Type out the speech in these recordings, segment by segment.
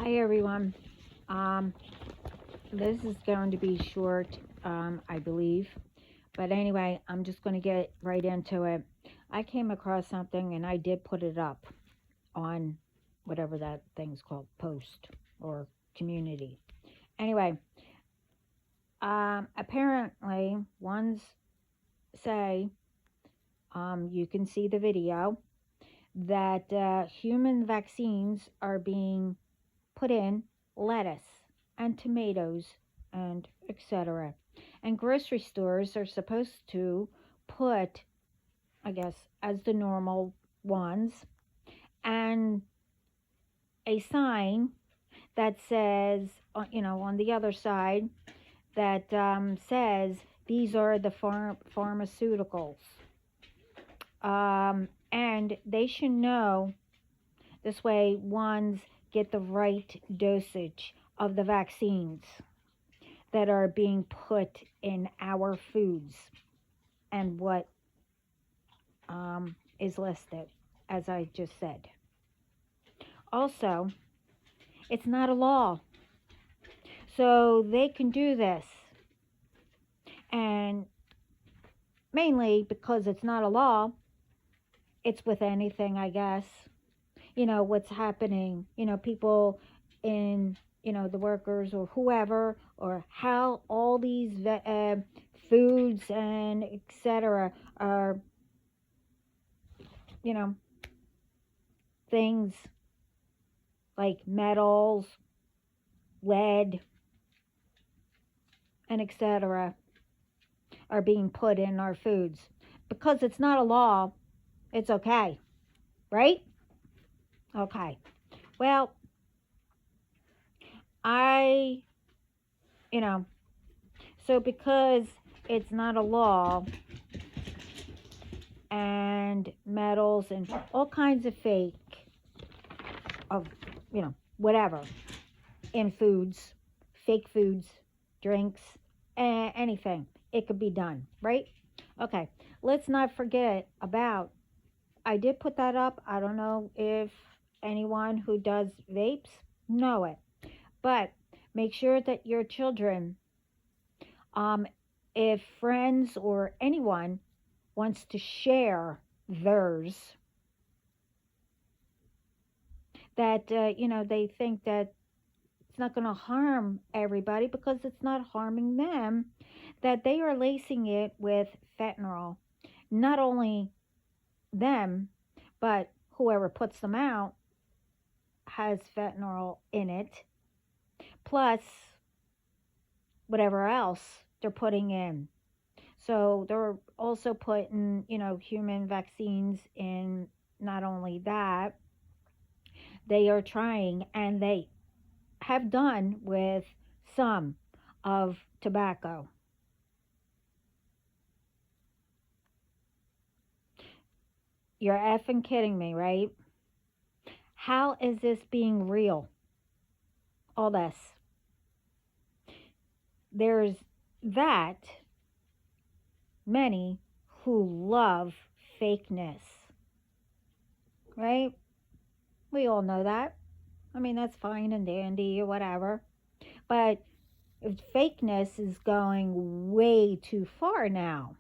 Hi everyone. Um, this is going to be short, I believe. But anyway, I'm just going to get right into it. I came across something and I did put it up on whatever that thing's called, post or community. Anyway, apparently, ones say, you can see the video, that human vaccines are being put in lettuce and tomatoes and etc. And grocery stores are supposed to put, I guess, as the normal ones, and a sign that says, on the other side, that says these are the pharmaceuticals. And they should know this way ones get the right dosage of the vaccines that are being put in our foods and what is listed, as I just said. Also, it's not a law, so they can do this. And mainly because it's not a law, it's with anything, I guess. What's happening, people in, the workers or whoever, or how all these foods and etc. are, you know, things like metals, lead, and etc. are being put in our foods. Because it's not a law, it's okay, right? Okay. Well, I, you know, so because it's not a law, and metals and all kinds of fake of, whatever, in foods, fake foods, drinks, anything, it could be done, right? Okay, let's not forget about, I did put that up. I don't know if anyone who does vapes know it, but make sure that your children, um, if friends or anyone wants to share theirs, that they think that it's not going to harm everybody because it's not harming them, that they are lacing it with fentanyl. Not only them, but whoever puts them out has fentanyl in it, plus whatever else they're putting in. So they're also putting, human vaccines in. Not only that, they are trying, and they have done with some of tobacco. You're effing kidding me, right? How is this being real? All this. There's that many who love fakeness, right? We all know that. I mean, that's fine and dandy or whatever. But if fakeness is going way too far now,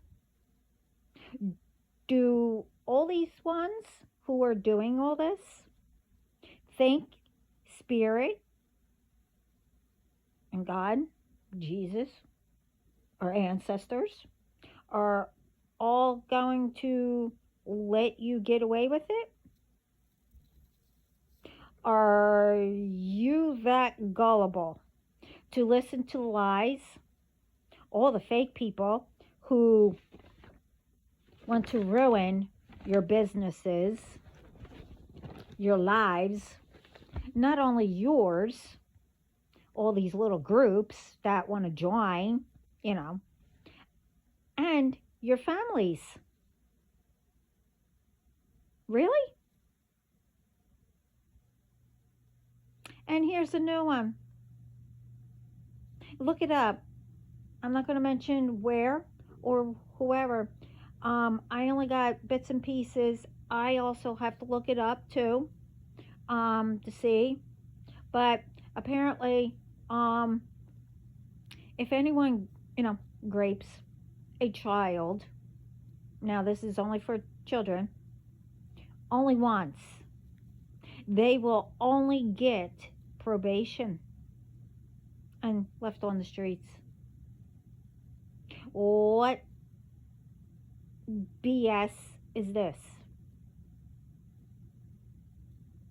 do all these ones who are doing all this think spirit and God, Jesus, our ancestors, are all going to let you get away with it? Are you that gullible to listen to lies, all the fake people who want to ruin your businesses, your lives, not only yours, all these little groups that want to join, and your families? Really? And here's a new one. Look it up. I'm not going to mention where or whoever. I only got bits and pieces. I also have to look it up too, to see. But apparently, um, if anyone, grapes a child, now this is only for children, only once, they will only get probation and left on the streets. What BS is this?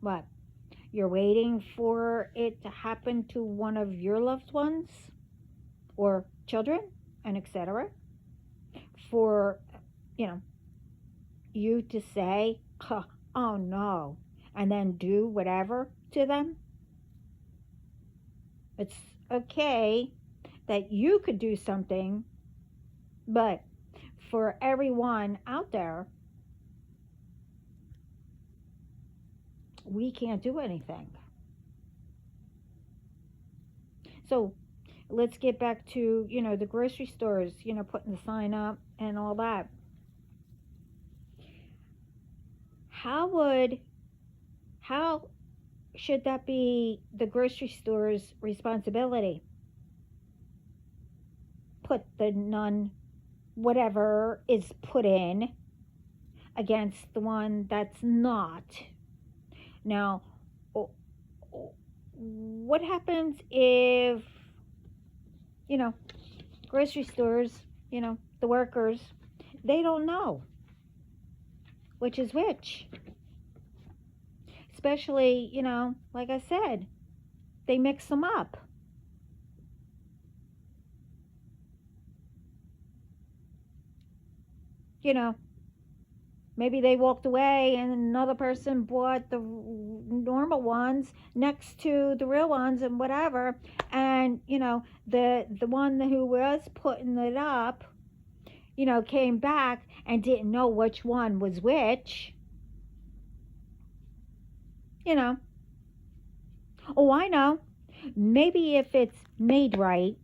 What? You're waiting for it to happen to one of your loved ones or children and etc. For, you know, you to say, oh no, and then do whatever to them? It's okay that you could do something, but for everyone out there, we can't do anything. So let's get back to, the grocery stores, putting the sign up and all that. How should that be the grocery store's responsibility? Put the none, whatever is put in, against the one that's not. Now, what happens if, grocery stores, the workers, they don't know which is which? Especially, like I said, they mix them up. Maybe they walked away and another person bought the normal ones next to the real ones and whatever. And, the one who was putting it up, came back and didn't know which one was which. Oh, I know. Maybe if it's made right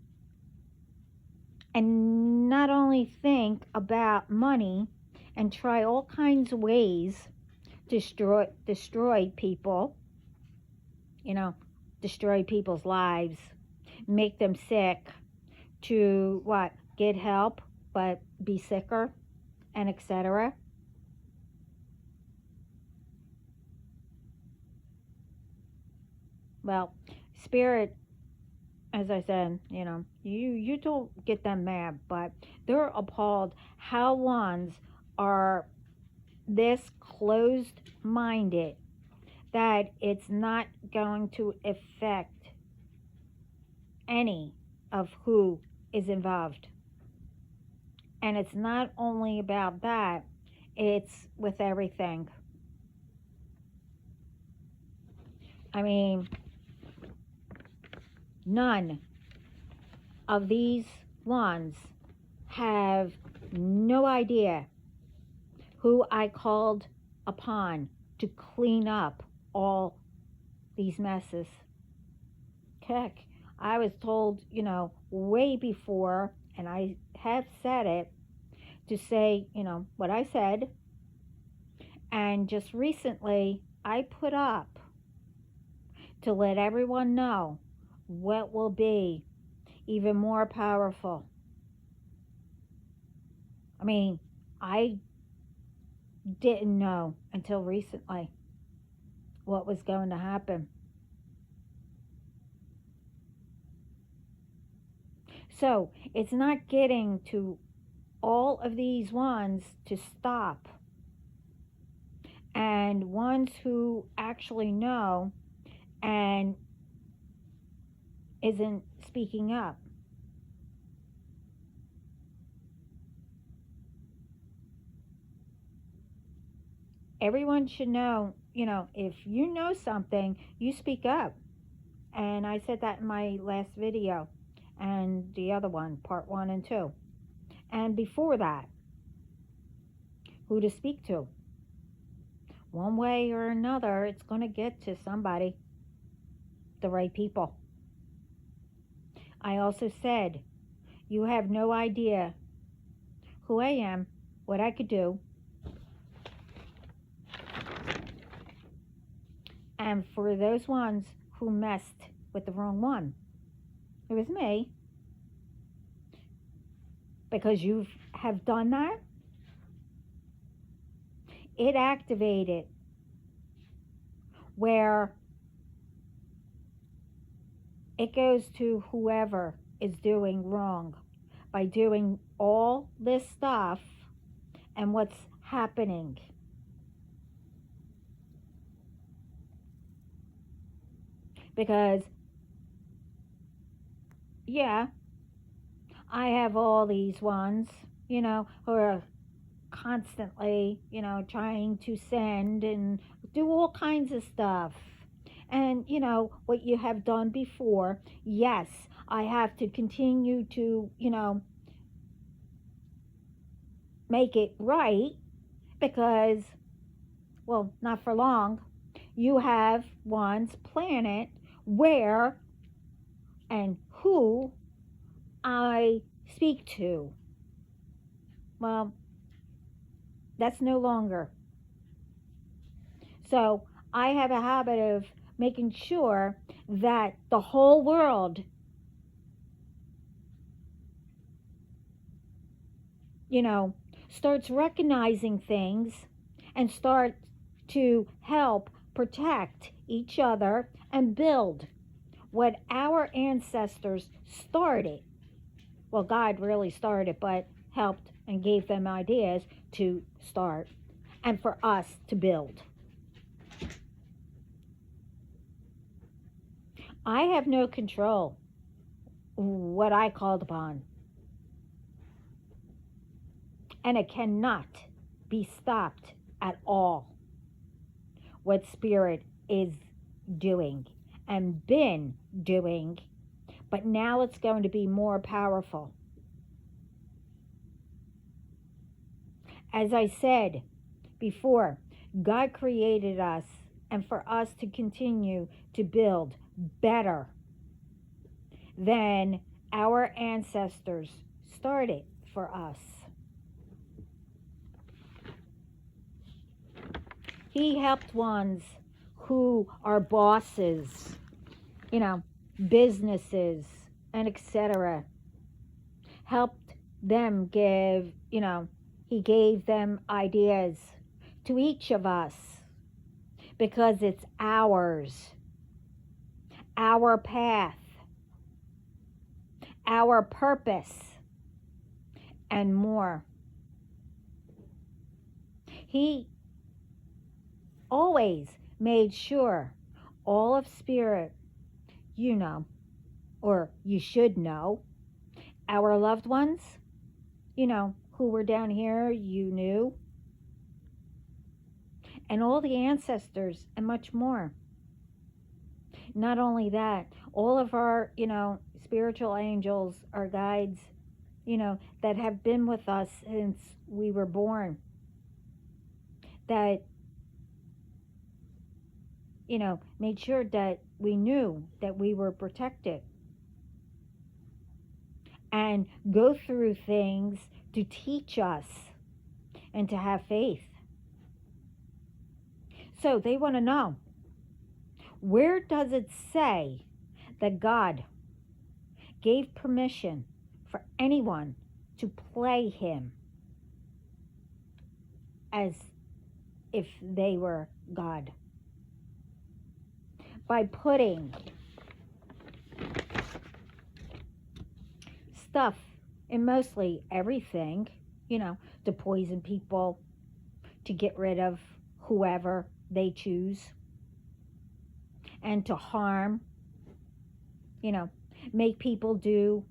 and not only think about money and try all kinds of ways to destroy people, destroy people's lives, make them sick, to what? Get help, but be sicker, and etc. Well, spirit, as I said, you don't get them mad, but they're appalled how ones are this closed minded that it's not going to affect any of who is involved. And it's not only about that, it's with everything. I mean, none of these ones have no idea who I called upon to clean up all these messes. Heck, I was told, way before, and I have said it, to say, what I said. And just recently, I put up to let everyone know what will be even more powerful. I mean, I didn't know until recently what was going to happen. So it's not getting to all of these ones to stop. And ones who actually know and isn't speaking up. Everyone should know, if you know something, you speak up. And I said that in my last video and the other one, part 1 and 2. And before that, who to speak to. One way or another, it's going to get to somebody, the right people. I also said, you have no idea who I am, what I could do. And for those ones who messed with the wrong one. It was me. Because you have done that, it activated where it goes to whoever is doing wrong by doing all this stuff and what's happening. Because, yeah, I have all these ones, who are constantly, trying to send and do all kinds of stuff. And, what you have done before, yes, I have to continue to, make it right because, well, not for long. You have one's planet where and who I speak to. Well, that's no longer. So I have a habit of making sure that the whole world, starts recognizing things and start to help protect each other and build what our ancestors started. Well, God really started, but helped and gave them ideas to start and for us to build. I have no control what I called upon. And it cannot be stopped at all. What Spirit is doing and been doing, but now it's going to be more powerful. As I said before, God created us and for us to continue to build better than our ancestors started for us. He helped ones who are bosses, businesses, and etc. Helped them give, he gave them ideas to each of us because it's ours, our path, our purpose, and more. He always made sure all of Spirit, or you should know, our loved ones, who were down here, you knew, and all the ancestors and much more. Not only that, all of our, spiritual angels, our guides, that have been with us since we were born, that made sure that we knew that we were protected and go through things to teach us and to have faith. So they want to know, where does it say that God gave permission for anyone to play him as if they were God? By putting stuff in mostly everything, to poison people, to get rid of whoever they choose, and to harm, make people do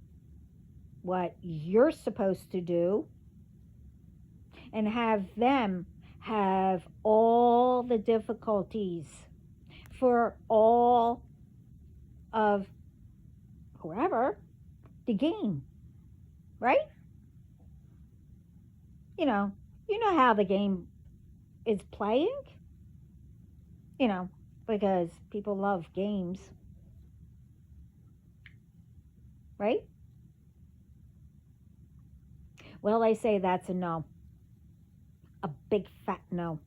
what you're supposed to do, and have them have all the difficulties for all of whoever to gain, right? You know how the game is playing, because people love games, right? Well, they say that's a no. A big fat no.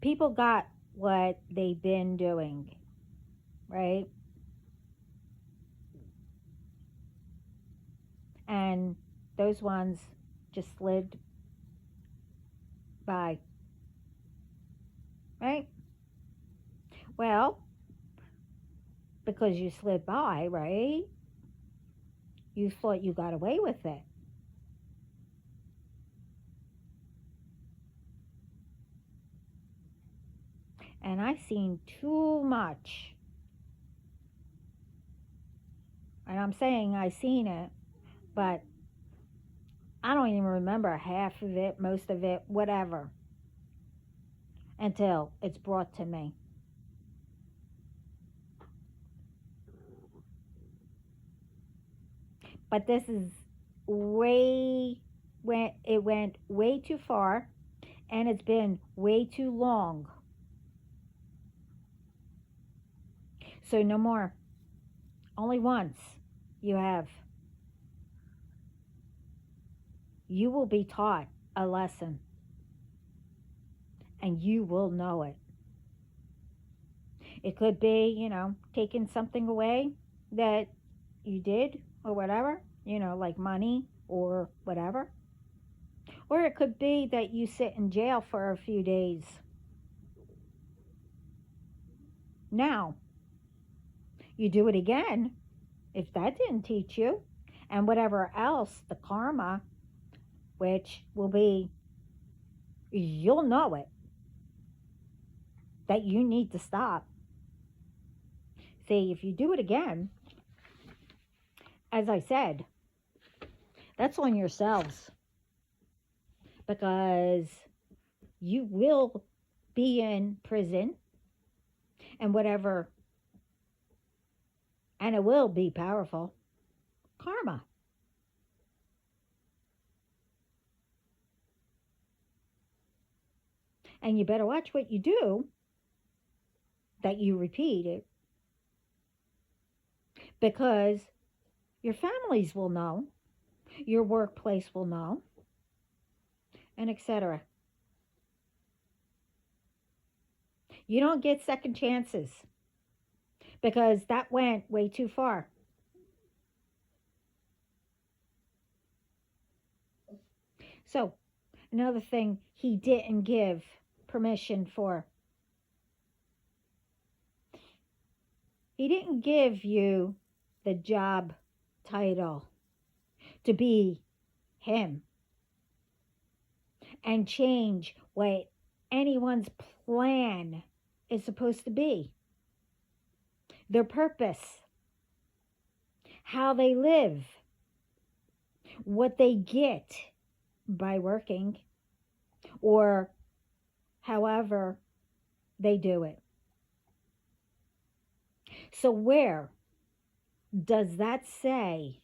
People got what they've been doing right? And those ones just slid by, right? Well, because you slid by, right? You thought you got away with it. And I've seen too much. And I'm saying I seen it, but I don't even remember half of it, most of it, whatever, until it's brought to me. But this is way when it went way too far, and it's been way too long. So no more. Only once you have. You will be taught a lesson, and you will know it. It could be, taking something away that you did or whatever, like money or whatever. Or it could be that you sit in jail for a few days. Now, you do it again if that didn't teach you, and whatever else, the karma, which will be, you'll know it, that you need to stop. See, if you do it again, as I said, that's on yourselves, because you will be in prison and whatever, and it will be powerful karma. And you better watch what you do, that you repeat it, because your families will know, your workplace will know, and etc. You don't get second chances, because that went way too far. So, another thing he didn't give permission for. He didn't give you the job title to be him and change what anyone's plan is supposed to be, their purpose, how they live, what they get by working, or however they do it. So, where does that say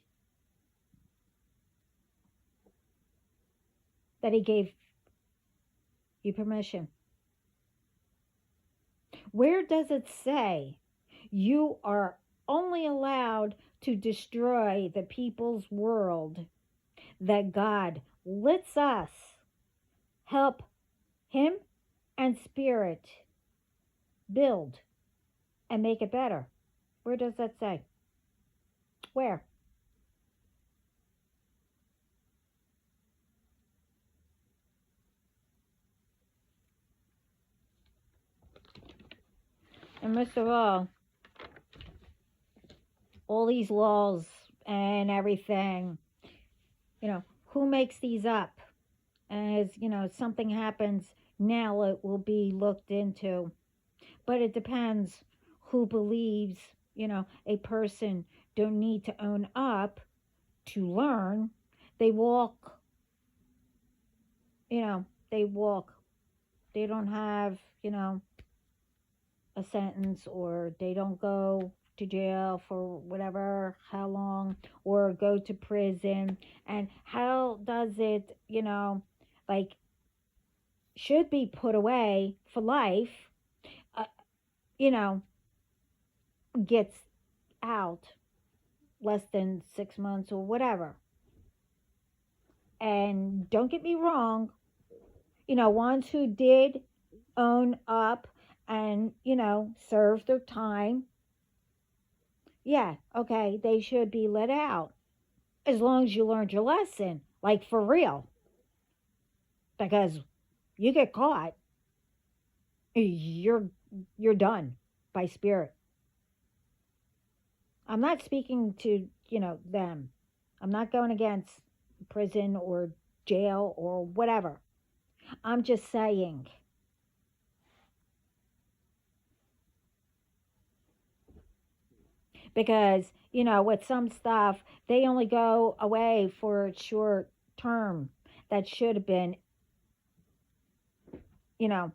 that he gave you permission? Where does it say you are only allowed to destroy the people's world that God lets us help him and spirit build and make it better? Where does that say? Where? And most of all these laws and everything, who makes these up? As, something happens, now it will be looked into. But it depends who believes, a person don't need to own up to learn. They walk, they walk. They don't have, a sentence, or they don't go to jail for whatever, how long, or go to prison. And how does it, like, should be put away for life, uh, you know, gets out less than 6 months or whatever. And don't get me wrong, ones who did own up and, serve their time, Yeah, okay, they should be let out as long as you learned your lesson, like for real. Because you get caught, you're you're done by spirit. I'm not speaking to, them. I'm not going against prison or jail or whatever. I'm just saying, because, with some stuff, they only go away for a short term. That should have been, you know,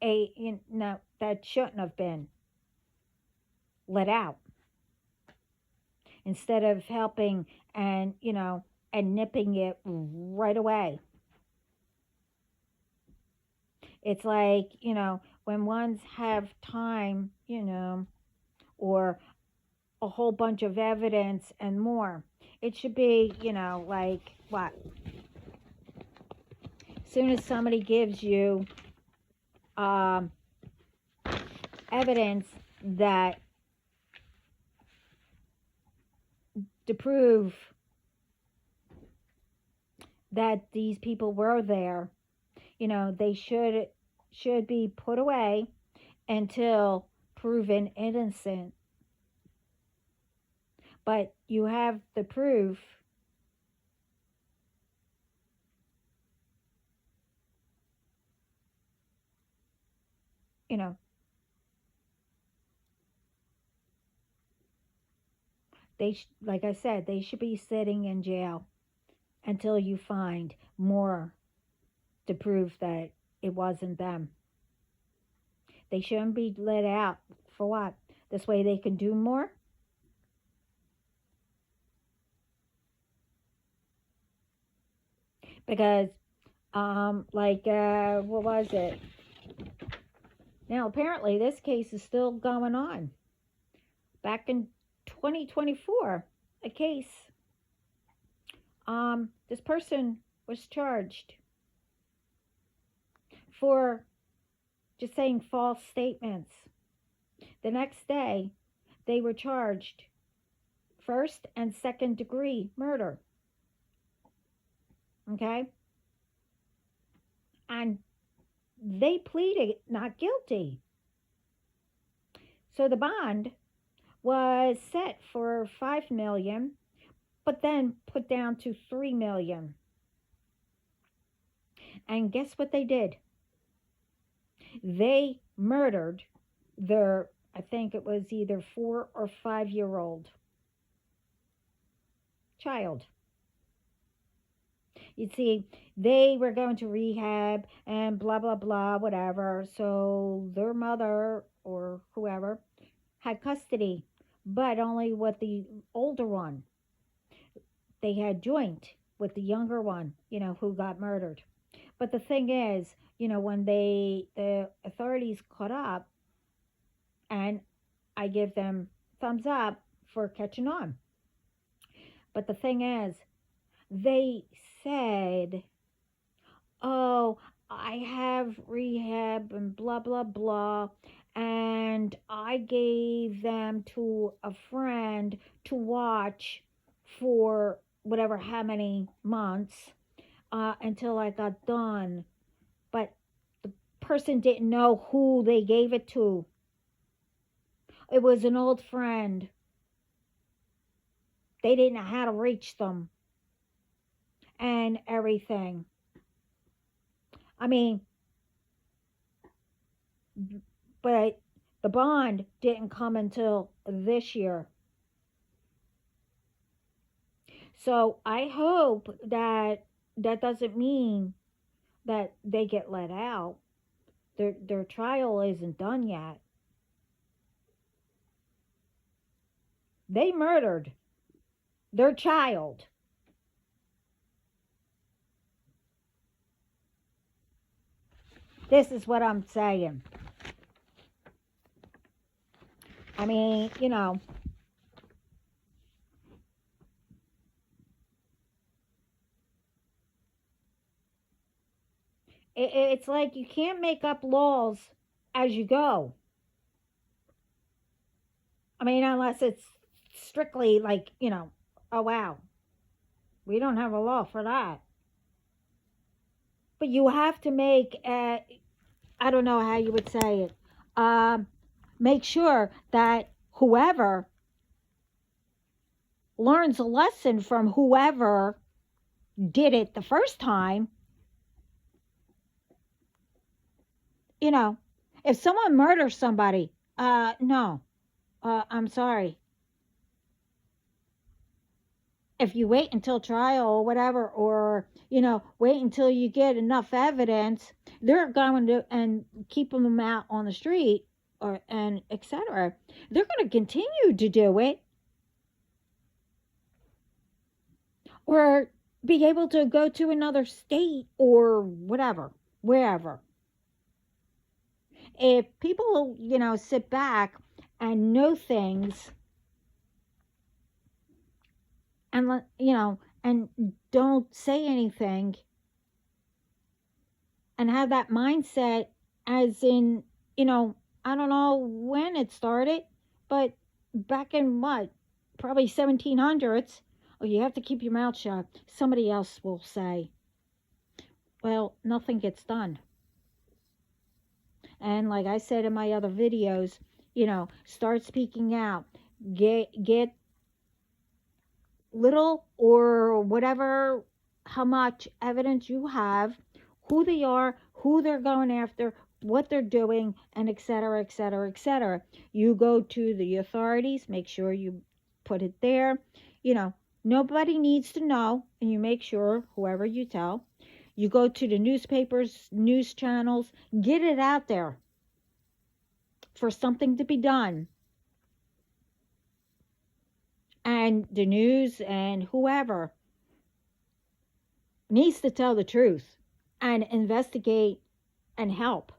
that shouldn't have been let out instead of helping and, and nipping it right away. It's like, when ones have time, or a whole bunch of evidence and more. It should be, like what? As soon as somebody gives you um, evidence that to prove that these people were there, they should be put away until proven innocent. But you have the proof, you know, like I said, they should be sitting in jail until you find more to prove that it wasn't them. They shouldn't be let out for what? This way they can do more? Because, what was it? Now, apparently, this case is still going on. Back in 2024, a case, this person was charged for just saying false statements. The next day, they were charged first and second degree murder. Okay? And they pleaded not guilty. So the bond was set for 5 million, but then put down to 3 million. And guess what they did? They murdered their, I think it was either 4 or 5 year old child. You see, they were going to rehab and blah, blah, blah, whatever. So their mother or whoever had custody, but only with the older one. They had joint with the younger one, who got murdered. But the thing is, when the authorities caught up, and I give them thumbs up for catching on. But the thing is, they said, oh, I have rehab and blah, blah, blah. And I gave them to a friend to watch for whatever, how many months until I got done. But the person didn't know who they gave it to. It was an old friend. They didn't know how to reach them and everything. I mean, but the bond didn't come until this year. So I hope that that doesn't mean that they get let out. Their trial isn't done yet. They murdered their child. This is what I'm saying. I mean, it's like you can't make up laws as you go. I mean, unless it's strictly like, oh wow, we don't have a law for that. But you have to make, I don't know how you would say it, um, make sure that whoever learns a lesson from whoever did it the first time. You know, if someone murders somebody, no, I'm sorry. If you wait until trial or whatever, or wait until you get enough evidence, they're going to and keep them out on the street, or and etc. They're going to continue to do it, or be able to go to another state or whatever, wherever. If people, sit back and know things, and and don't say anything, and have that mindset, as in, I don't know when it started, but back in what, probably 1700s, oh, you have to keep your mouth shut. Somebody else will say, well, nothing gets done. And like I said in my other videos, start speaking out. Get little or whatever, how much evidence you have, who they are, who they're going after, what they're doing, and etc., etc., etc. You go to the authorities, make sure you put it there. Nobody needs to know, and you make sure, whoever you tell, you go to the newspapers, news channels, get it out there for something to be done. And the news and whoever needs to tell the truth and investigate and help.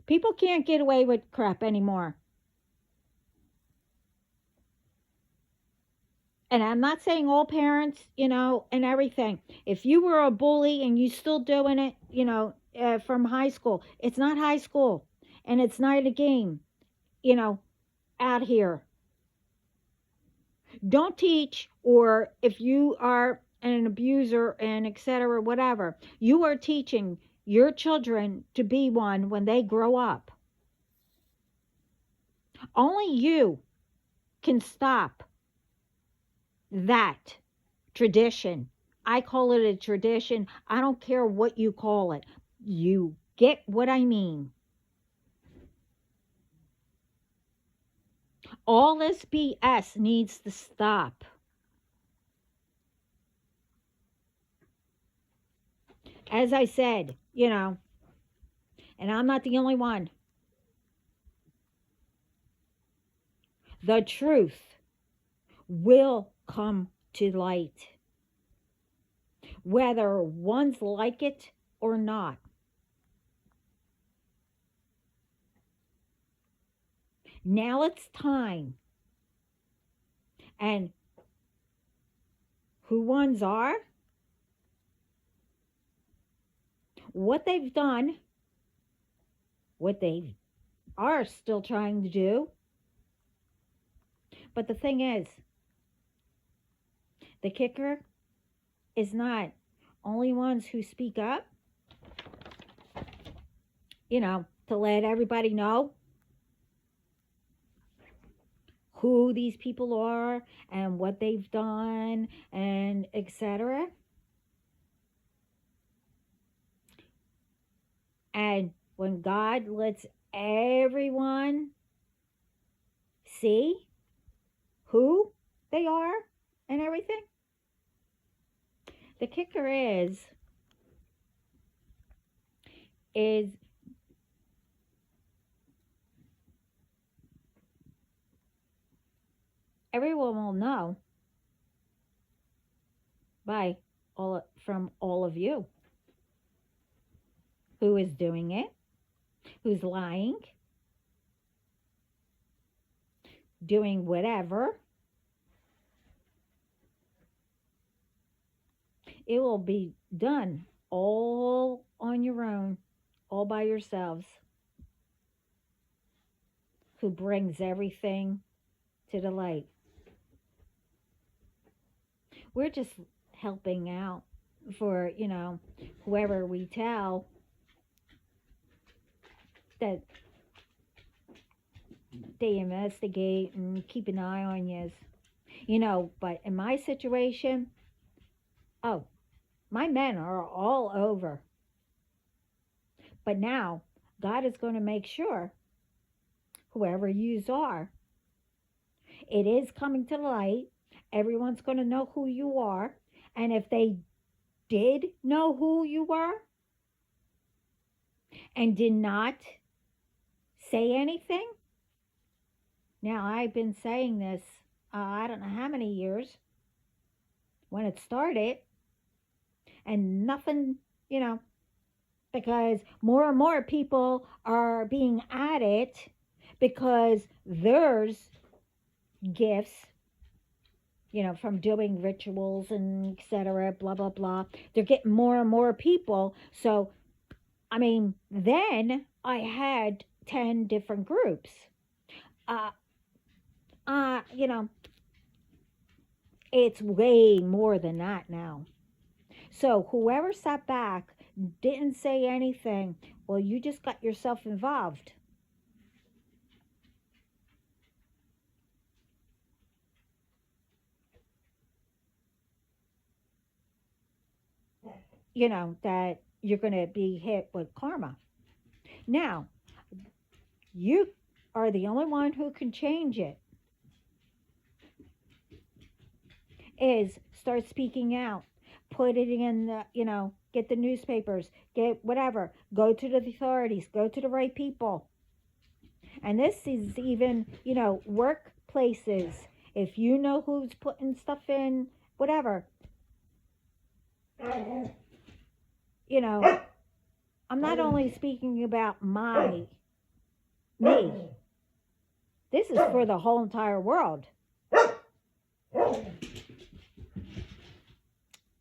People can't get away with crap anymore. And I'm not saying all parents, and everything. If you were a bully and you still doing it, from high school, it's not high school, and it's not a game, out here. Don't teach, or if you are an abuser and etc., whatever, you are teaching your children to be one when they grow up. Only you can stop that tradition. I call it a tradition. I don't care what you call it. You get what I mean. All this BS needs to stop. As I said, and I'm not the only one. The truth will come to light, whether one's like it or not. Now it's time. And who ones are, what they've done, what they are still trying to do. But the thing is, the kicker is not only ones who speak up, to let everybody know who these people are and what they've done and etc. And when God lets everyone see who they are and everything, the kicker is everyone will know from all of you who is doing it, who's lying, doing whatever. It will be done all on your own, all by yourselves. who brings everything to the light. We're just helping out for, whoever we tell that they investigate and keep an eye on you. But in my situation, oh, my men are all over. But now, God is going to make sure, whoever yous are, it is coming to light. Everyone's going to know who you are. And if they did know who you were and did not say anything, now I've been saying this, I don't know how many years when it started, and nothing, because more and more people are being added because there's gifts, from doing rituals and etc. Blah blah blah. They're getting more and more people. So, then I had 10 different groups. Uh, uh, you know, it's way more than that now. So whoever sat back, didn't say anything, well, you just got yourself involved. That you're going to be hit with karma. Now, you are the only one who can change it. Is start speaking out. Put it in the, get the newspapers, get whatever. Go to the authorities, go to the right people. And this is even, workplaces. If you know who's putting stuff in, whatever, I'm not only speaking about me. This is for the whole entire world.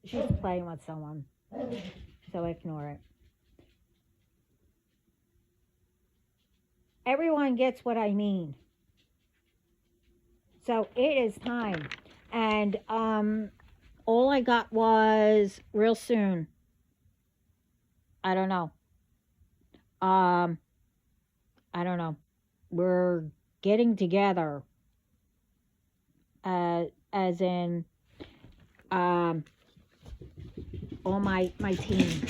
She's playing with someone, so ignore it. Everyone gets what I mean. So it is time. And all I got was real soon. I don't know. I don't know. We're getting together. As in all my team.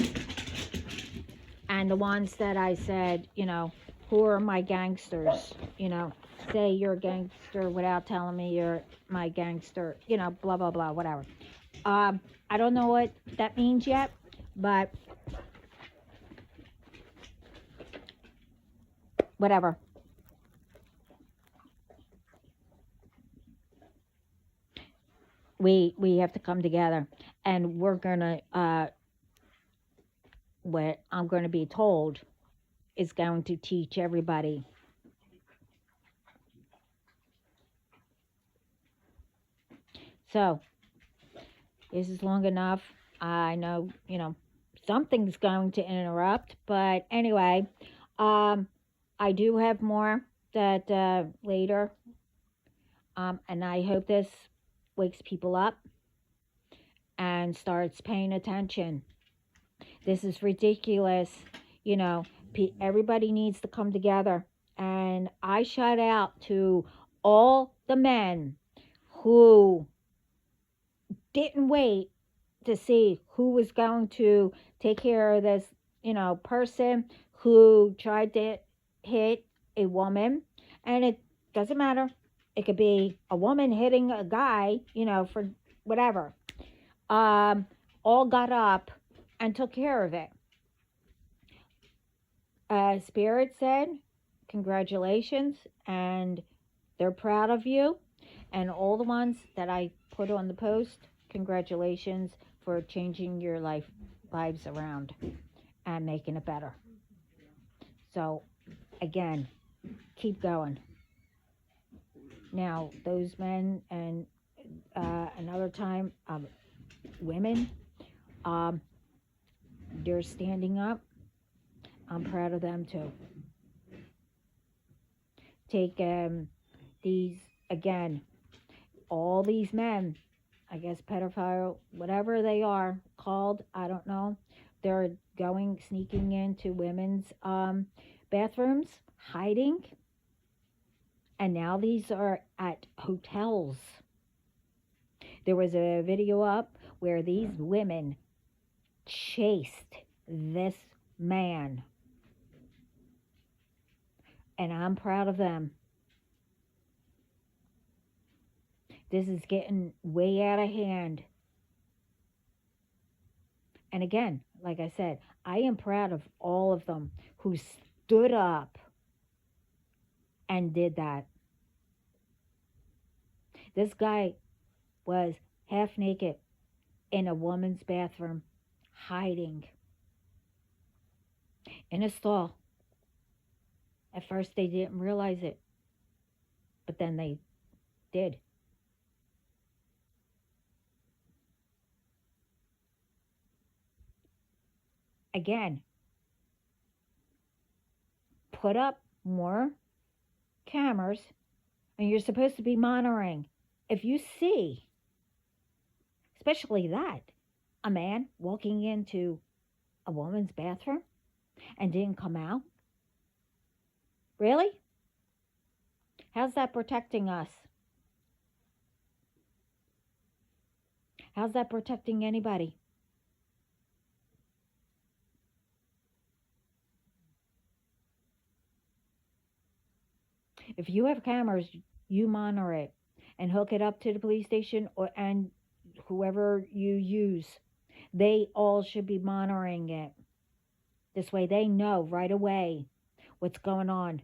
And the ones that I said, who are my gangsters, say you're a gangster without telling me you're my gangster, blah, blah, blah, whatever. I don't know what that means yet, but whatever. We have to come together, and we're gonna what I'm going to be told is going to teach everybody. So this is long enough. I know, something's going to interrupt, but anyway, I do have more that later, and I hope this wakes people up and starts paying attention. This is ridiculous. Everybody needs to come together. And I shout out to all the men who didn't wait to see who was going to take care of this, person who tried to hit a woman. And it doesn't matter. It could be a woman hitting a guy, for whatever. All got up and took care of it. Spirit said, congratulations, and they're proud of you. And all the ones that I put on the post, congratulations for changing your lives around and making it better. So, again, keep going. Now, those men and another time, women, they're standing up. I'm proud of them too. take these, again, all these men, I guess pedophile, whatever they are called, I don't know. They're going, sneaking into women's bathrooms, hiding. And now these are at hotels. There was a video up where these women chased this man. And I'm proud of them. This is getting way out of hand. And again, like I said, I am proud of all of them who stood up and did that. This guy was half naked in a woman's bathroom, hiding in a stall. At first, they didn't realize it, but then they did. Again, put up more cameras, and you're supposed to be monitoring. If you see, especially that, a man walking into a woman's bathroom and didn't come out, really? How's that protecting us? How's that protecting anybody? If you have cameras, you monitor it and hook it up to the police station and whoever you use. They all should be monitoring it. This way they know right away what's going on.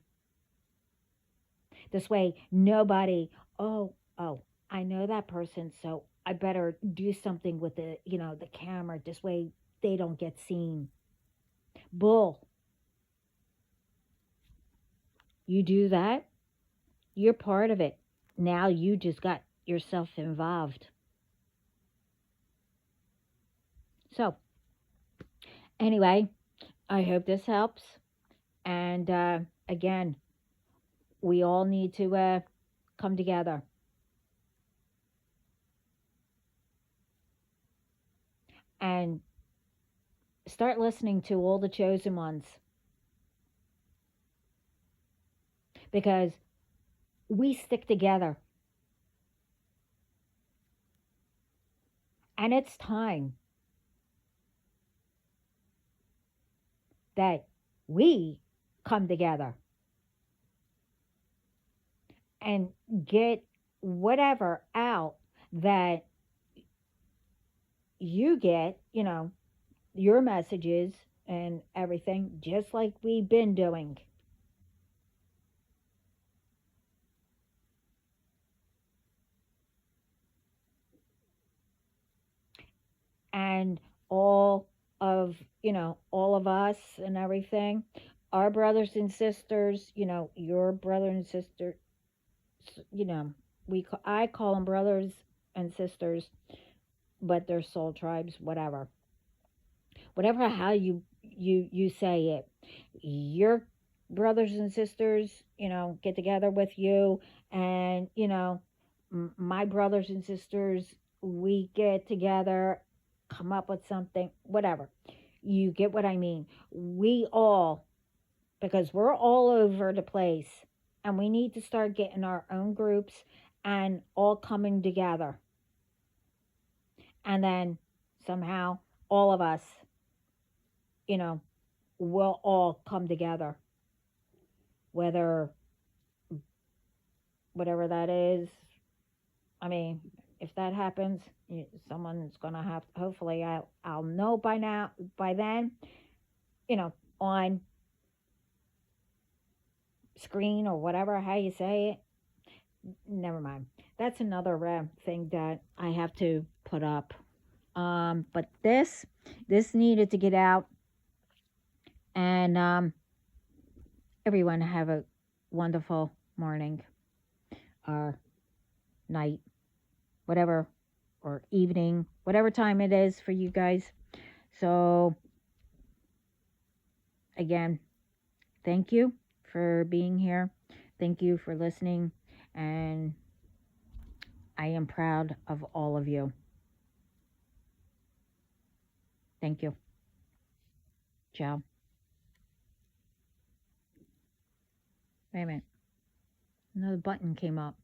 This way nobody, oh, I know that person, so I better do something with the camera. This way they don't get seen. Bull. You do that, you're part of it. Now you just got yourself involved. So, anyway, I hope this helps. And again, we all need to come together. And start listening to all the chosen ones. Because we stick together. And it's time that we come together and get whatever out that you get, your messages and everything, just like we've been doing. And all of us and everything, our brothers and sisters, your brother and sister, you know, I call them brothers and sisters, but they're soul tribes, whatever how you say it. Your brothers and sisters, get together with you, and my brothers and sisters, we get together, come up with something, whatever. You get what I mean? We all, because we're all over the place, and we need to start getting our own groups and all coming together. And then somehow all of us, we'll all come together. Whether, whatever that is, I mean, if that happens, someone's going to have, hopefully I'll know by then, on screen or whatever, how you say it. Never mind. That's another thing that I have to put up. But this needed to get out. And everyone have a wonderful morning or night, whatever, or evening, whatever time it is for you guys. So again, thank you for being here. Thank you for listening, and I am proud of all of you. Thank you. Ciao. Wait a minute. Another button came up.